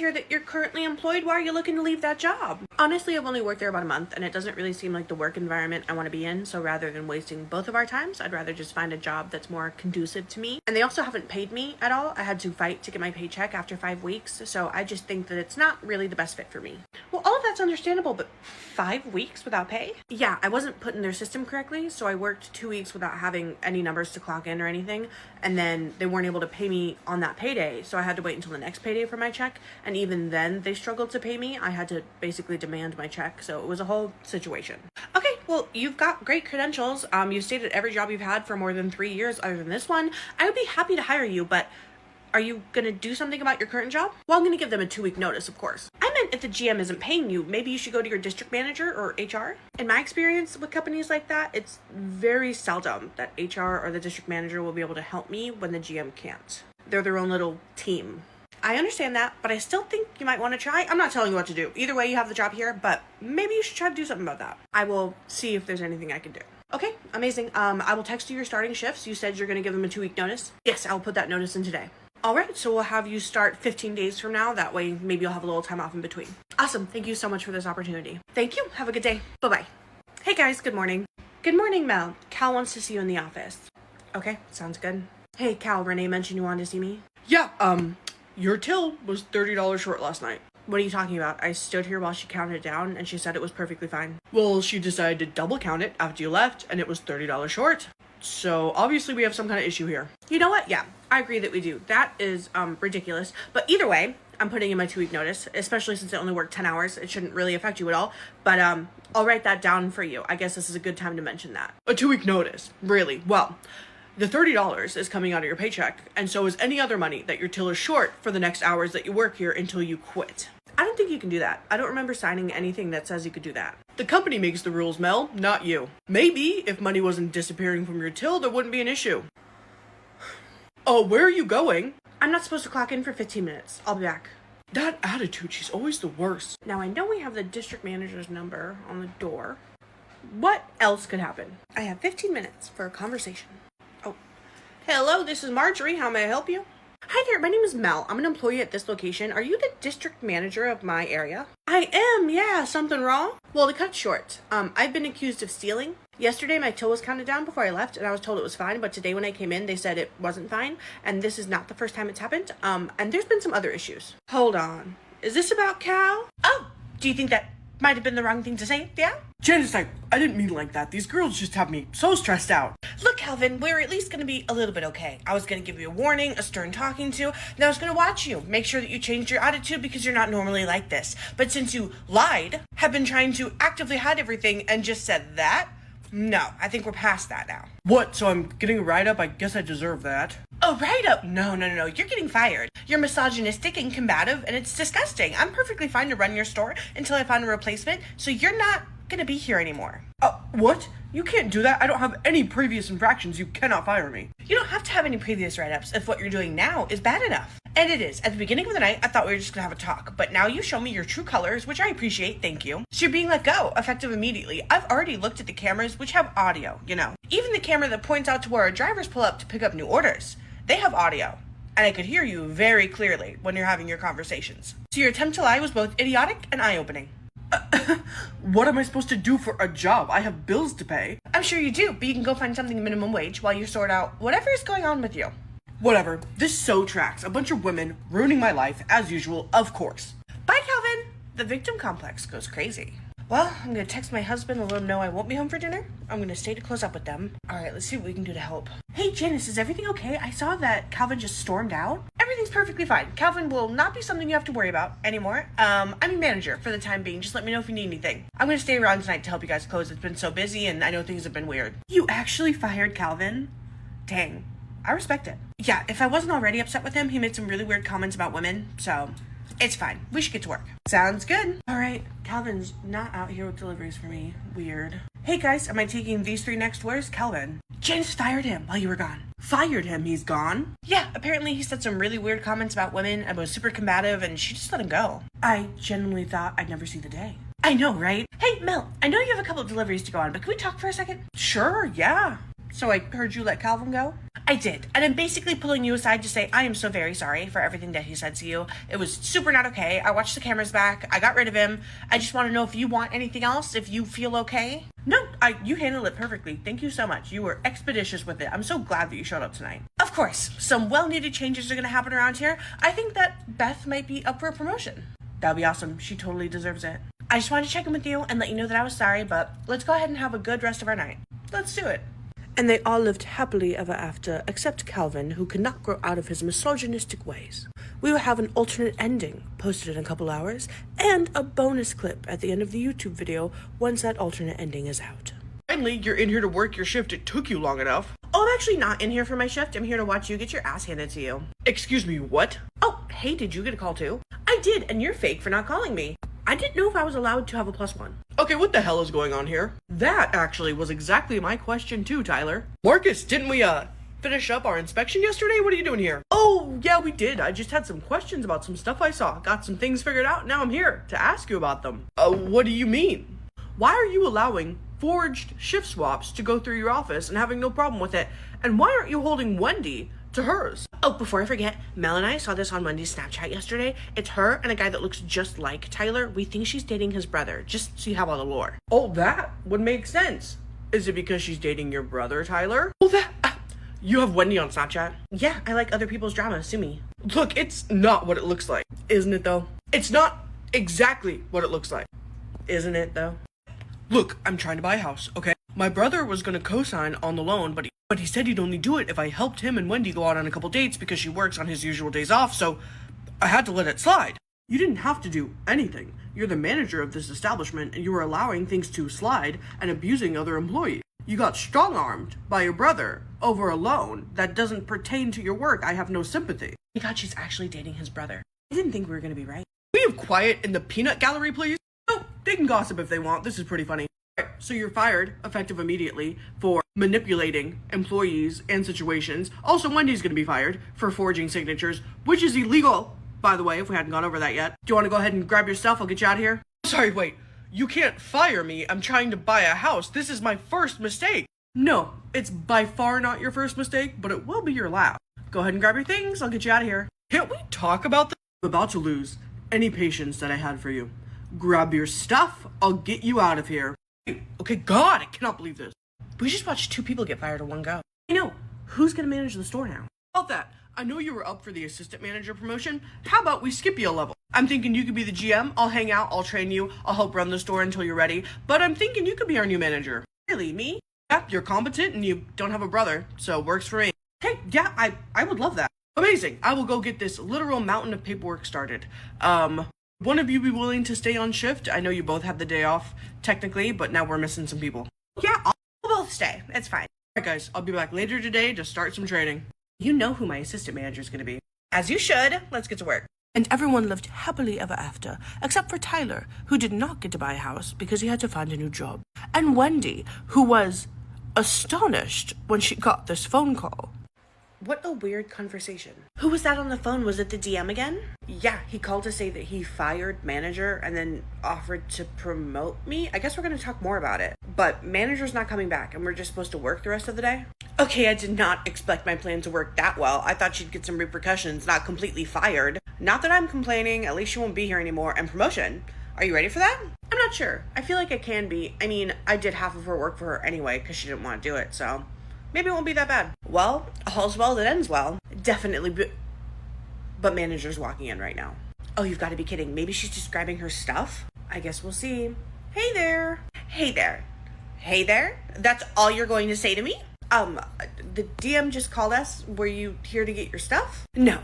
Hear that you're currently employed. Why are you looking to leave that job? Honestly, I've only worked there about a month and it doesn't really seem like the work environment I want to be in. So rather than wasting both of our times, I'd rather just find a job that's more conducive to me. And they also haven't paid me at all. I had to fight to get my paycheck after 5 weeks. So I just think that it's not really the best fit for me. Well, all of that's understandable, but 5 weeks without pay? Yeah, I wasn't put in their system correctly. So I worked 2 weeks without having any numbers to clock in or anything. And then they weren't able to pay me on that payday. So I had to wait until the next payday for my check. And even then they struggled to pay me. I had to basically demand my check. So it was a whole situation. Okay, well, you've got great credentials. You've stayed at every job you've had for more than 3 years other than this one. I would be happy to hire you, but are you going to do something about your current job? Well, I'm going to give them a 2-week notice, of course. I meant if the GM isn't paying you, maybe you should go to your district manager or HR. In my experience with companies like that, it's very seldom that HR or the district manager will be able to help me when the GM can't. They're their own little team. I understand that, but I still think you might want to try. I'm not telling you what to do. Either way, you have the job here, but maybe you should try to do something about that. I will see if there's anything I can do. Okay, amazing. I will text you your starting shifts. You said you're going to give them a 2-week notice. Yes, I'll put that notice in today. All right, so we'll have you start 15 days from now. That way, maybe you'll have a little time off in between. Awesome. Thank you so much for this opportunity. Thank you. Have a good day. Bye-bye. Hey, guys. Good morning. Good morning, Mel. Cal wants to see you in the office. Okay, sounds good. Hey, Cal, Renee mentioned you wanted to see me. Yeah, your till was $30 short last night. What are you talking about? I stood here while she counted it down, and she said it was perfectly fine. Well, she decided to double count it after you left, and it was $30 short. So, obviously we have some kind of issue here. You know what? Yeah, I agree that we do. That is ridiculous. But either way, I'm putting in my 2-week notice, especially since I only worked 10 hours. It shouldn't really affect you at all. But I'll write that down for you. I guess this is a good time to mention that. A 2-week notice? Really? Well, the $30 is coming out of your paycheck, and so is any other money that your till is short for the next hours that you work here until you quit. I don't think you can do that. I don't remember signing anything that says you could do that. The company makes the rules, Mel, not you. Maybe if money wasn't disappearing from your till, there wouldn't be an issue. Oh, where are you going? I'm not supposed to clock in for 15 minutes. I'll be back. That attitude, she's always the worst. Now, I know we have the district manager's number on the door. What else could happen? I have 15 minutes for a conversation. Oh, hello, this is Marjorie. How may I help you? Hi there, my name is Mel. I'm an employee at this location. Are you the district manager of my area? I am, yeah. Something wrong? Well, to cut short, I've been accused of stealing. Yesterday, my till was counted down before I left, and I was told it was fine, but today when I came in, they said it wasn't fine, and this is not the first time it's happened, and there's been some other issues. Hold on. Is this about Cal? Oh, do you think that might have been the wrong thing to say? Yeah? Janice, I didn't mean like that. These girls just have me so stressed out. Look, Calvin, we're at least going to be a little bit okay. I was going to give you a warning, a stern talking to, and I was going to watch you. Make sure that you changed your attitude because you're not normally like this. But since you lied, have been trying to actively hide everything, and just said that, no, I think we're past that now. What? So I'm getting a write-up? I guess I deserve that. Oh, write-up? No. You're getting fired. You're misogynistic and combative, and it's disgusting. I'm perfectly fine to run your store until I find a replacement, so you're not gonna be here anymore. What? You can't do that. I don't have any previous infractions. You cannot fire me. You don't have to have any previous write-ups if what you're doing now is bad enough. And it is. At the beginning of the night, I thought we were just gonna have a talk, but now you show me your true colors, which I appreciate, thank you. So you're being let go, effective immediately. I've already looked at the cameras, which have audio, you know. Even the camera that points out to where our drivers pull up to pick up new orders, they have audio. And I could hear you very clearly when you're having your conversations. So your attempt to lie was both idiotic and eye-opening. What am I supposed to do for a job? I have bills to pay. I'm sure you do, but you can go find something minimum wage while you sort out whatever is going on with you. Whatever. This so tracks. A bunch of women ruining my life, as usual, of course. Bye, Calvin! The victim complex goes crazy. Well, I'm gonna text my husband and let him know I won't be home for dinner. I'm gonna stay to close up with them. Alright, let's see what we can do to help. Hey, Janice, is everything okay? I saw that Calvin just stormed out. Everything's perfectly fine. Calvin will not be something you have to worry about anymore. I'm your manager for the time being. Just let me know if you need anything. I'm gonna stay around tonight to help you guys close. It's been so busy and I know things have been weird. You actually fired Calvin? Dang. I respect it. Yeah, if I wasn't already upset with him, he made some really weird comments about women, so it's fine. We should get to work. Sounds good. All right, Calvin's not out here with deliveries for me. Weird. Hey guys, am I taking these 3 next? Where's Calvin? Janice fired him while you were gone. Fired him? He's gone? Yeah, apparently he said some really weird comments about women and was super combative, and she just let him go. I genuinely thought I'd never see the day. I know, right? Hey, Mel, I know you have a couple of deliveries to go on, but can we talk for a second? Sure, yeah. So I heard you let Calvin go? I did, and I'm basically pulling you aside to say I am so very sorry for everything that he said to you. It was super not okay. I watched the cameras back. I got rid of him. I just want to know if you want anything else, if you feel okay. No, you handled it perfectly. Thank you so much. You were expeditious with it. I'm so glad that you showed up tonight. Of course, some well-needed changes are going to happen around here. I think that Beth might be up for a promotion. That would be awesome. She totally deserves it. I just wanted to check in with you and let you know that I was sorry, but let's go ahead and have a good rest of our night. Let's do it. And they all lived happily ever after, except Calvin, who could not grow out of his misogynistic ways. We will have an alternate ending posted in a couple hours, and a bonus clip at the end of the YouTube video once that alternate ending is out. Finally, you're in here to work your shift. It took you long enough. Oh, I'm actually not in here for my shift. I'm here to watch you get your ass handed to you. Excuse me, what? Oh, hey, did you get a call too? I did, and you're fake for not calling me. I didn't know if I was allowed to have a +1. Okay, what the hell is going on here? That actually was exactly my question too, Tyler. Marcus, didn't we, finish up our inspection yesterday? What are you doing here? Oh, yeah, we did. I just had some questions about some stuff I saw. Got some things figured out. Now I'm here to ask you about them. What do you mean? Why are you allowing forged shift swaps to go through your office and having no problem with it? And why aren't you holding Wendy to hers? Oh, before I forget, Mel and I saw this on Wendy's Snapchat yesterday. It's her and a guy that looks just like Tyler. We think she's dating his brother, just so you have all the lore. Oh, that would make sense. Is it because she's dating your brother, Tyler? Well, you have Wendy on Snapchat? Yeah, I like other people's drama, sue me. Look, it's not what it looks like. Isn't it, though? It's not exactly what it looks like. Isn't it, though? Look, I'm trying to buy a house, okay? My brother was gonna co-sign on the loan, but he said he'd only do it if I helped him and Wendy go out on a couple dates because she works on his usual days off, so I had to let it slide. You didn't have to do anything. You're the manager of this establishment, and you were allowing things to slide and abusing other employees. You got strong-armed by your brother over a loan that doesn't pertain to your work. I have no sympathy. Oh my God, she's actually dating his brother. I didn't think we were gonna be right. Can we have quiet in the peanut gallery, please? No, they can gossip if they want. This is pretty funny. Alright, so you're fired, effective immediately, for manipulating employees and situations. Also, Wendy's gonna be fired for forging signatures, which is illegal, by the way, if we hadn't gone over that yet. Do you want to go ahead and grab your stuff? I'll get you out of here. Sorry, wait. You can't fire me. I'm trying to buy a house. This is my first mistake. No, it's by far not your first mistake, but it will be your last. Go ahead and grab your things. I'll get you out of here. Can't we talk about this? I'm about to lose any patience that I had for you. Grab your stuff. I'll get you out of here. Okay, God, I cannot believe this. We just watched 2 people get fired in one go. I know. Who's gonna manage the store now? About that, I know you were up for the assistant manager promotion. How about we skip you a level? I'm thinking you could be the GM. I'll hang out. I'll train you. I'll help run the store until you're ready. But I'm thinking you could be our new manager. Really, me? Yeah, you're competent and you don't have a brother, so works for me. Hey, yeah, I would love that. Amazing. I will go get this literal mountain of paperwork started. One of you be willing to stay on shift? I know you both have the day off, technically, but now we're missing some people. Yeah, we'll both stay. It's fine. Alright guys, I'll be back later today to start some training. You know who my assistant manager is going to be. As you should. Let's get to work. And everyone lived happily ever after, except for Tyler, who did not get to buy a house because he had to find a new job. And Wendy, who was astonished when she got this phone call. What a weird conversation. Who was that on the phone? Was it the DM again? Yeah, he called to say that he fired manager and then offered to promote me. I guess we're going to talk more about it. But manager's not coming back and we're just supposed to work the rest of the day? Okay, I did not expect my plan to work that well. I thought she'd get some repercussions, not completely fired. Not that I'm complaining, at least she won't be here anymore. And promotion. Are you ready for that? I'm not sure. I feel like I can be. I mean, I did half of her work for her anyway because she didn't want to do it, so maybe it won't be that bad. Well, all's well that ends well. Definitely, but manager's walking in right now. Oh, you've got to be kidding. Maybe she's just grabbing her stuff? I guess we'll see. Hey there. Hey there. Hey there? That's all you're going to say to me? The DM just called us. Were you here to get your stuff? No,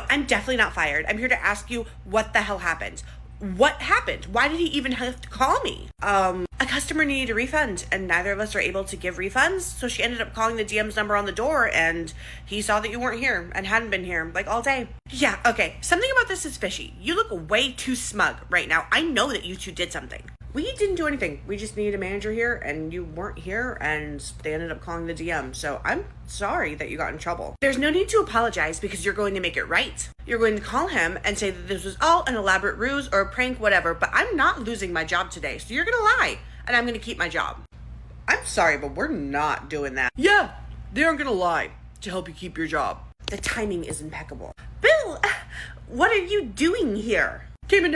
I'm definitely not fired. I'm here to ask you what the hell happened. What happened? Why did he even have to call me? A customer needed a refund and neither of us are able to give refunds. So she ended up calling the DM's number on the door and he saw that you weren't here and hadn't been here like all day. Yeah, okay. Something about this is fishy. You look way too smug right now. I know that you two did something. We didn't do anything. We just needed a manager here and you weren't here and they ended up calling the DM. So I'm sorry that you got in trouble. There's no need to apologize because you're going to make it right. You're going to call him and say that this was all an elaborate ruse or a prank, whatever, but I'm not losing my job today. So you're going to lie and I'm going to keep my job. I'm sorry, but we're not doing that. Yeah, they aren't gonna lie. to help you keep your job. The timing is impeccable. Bill, what are you doing here? Came in to